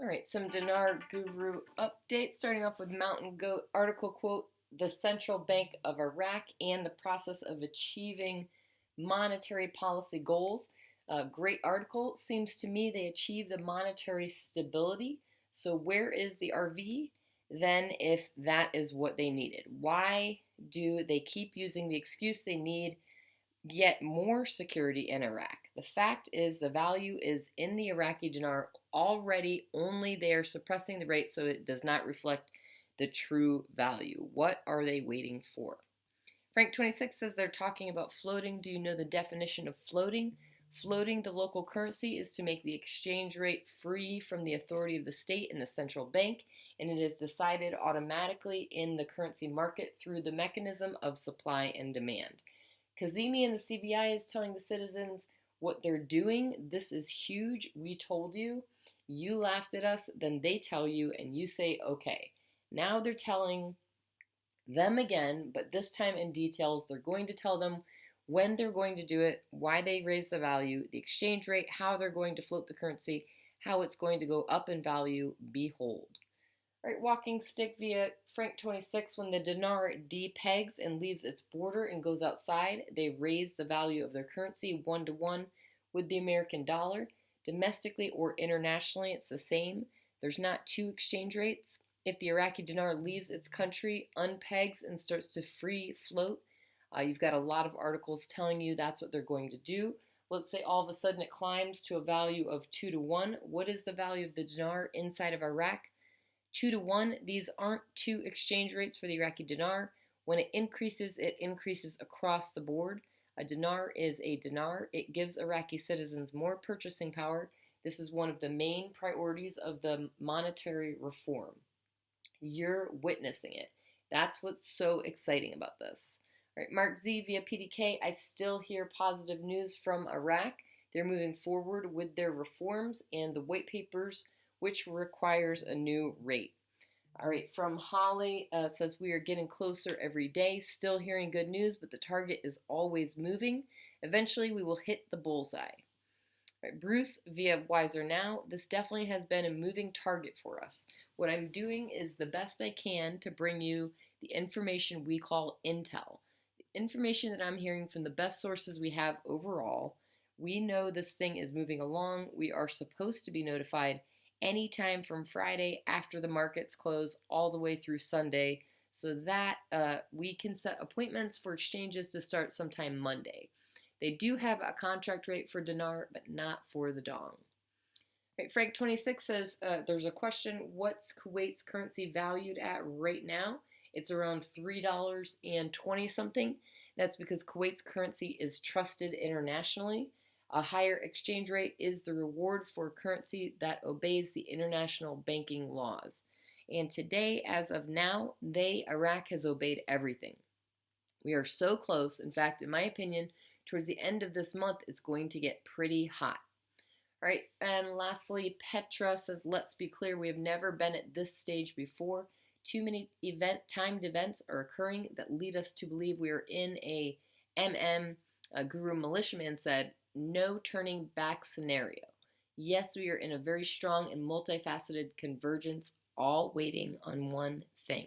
All right, some Dinar Guru updates, starting off with Mountain Goat article quote, the Central Bank of Iraq and the process of achieving monetary policy goals. Great article. Seems to me they achieve the monetary stability. So where is the RV then if that is what they needed? Why do they keep using the excuse they need get more security in Iraq? The fact is, the value is in the Iraqi dinar already, only they are suppressing the rate so it does not reflect the true value. What are they waiting for? Frank 26 says they're talking about floating. Do you know the definition of floating? Floating the local currency is to make the exchange rate free from the authority of the state and the central bank, and it is decided automatically in the currency market through the mechanism of supply and demand. Kazemi and the CBI is telling the citizens what they're doing. This is huge. We told you. You laughed at us. Then they tell you, and you say, okay. Now they're telling them again, but this time in details. They're going to tell them when they're going to do it, why they raise the value, the exchange rate, how they're going to float the currency, how it's going to go up in value. Behold. Right, walking stick via Frank 26. When the dinar depegs and leaves its border and goes outside, they raise the value of their currency 1 to 1 with the American dollar. Domestically or internationally, it's the same. There's not two exchange rates. If the Iraqi dinar leaves its country, unpegs, and starts to free float, you've got a lot of articles telling you that's what they're going to do. Let's say all of a sudden it climbs to a value of 2 to 1. What is the value of the dinar inside of Iraq? 2 to 1. These aren't two exchange rates for the Iraqi dinar. When it increases across the board. A dinar is a dinar. It gives Iraqi citizens more purchasing power. This is one of the main priorities of the monetary reform. You're witnessing it. That's what's so exciting about this. All right, Mark Z via PDK. I still hear positive news from Iraq. They're moving forward with their reforms and the white papers, which requires a new rate. All right, from Holly says we are getting closer every day. Still hearing good news, but the target is always moving. Eventually, we will hit the bullseye. All right, Bruce via Wiser Now. This definitely has been a moving target for us. What I'm doing is the best I can to bring you the information we call intel. The information that I'm hearing from the best sources we have overall. We know this thing is moving along. We are supposed to be notified anytime from Friday after the markets close all the way through Sunday, so that we can set appointments for exchanges to start sometime Monday. They do have a contract rate for dinar, but not for the dong. Right, Frank 26 says there's a question, what's Kuwait's currency valued at right now? It's around $3 and 20 something. That's because Kuwait's currency is trusted internationally. A higher exchange rate is the reward for currency that obeys the international banking laws. And today, as of now, Iraq has obeyed everything. We are so close. In fact, in my opinion, towards the end of this month, it's going to get pretty hot. All right, and lastly, Petra says, let's be clear, we have never been at this stage before. Too many timed events are occurring that lead us to believe we are in a Guru Militiaman said, no turning back scenario. Yes, we are in a very strong and multifaceted convergence, all waiting on one thing.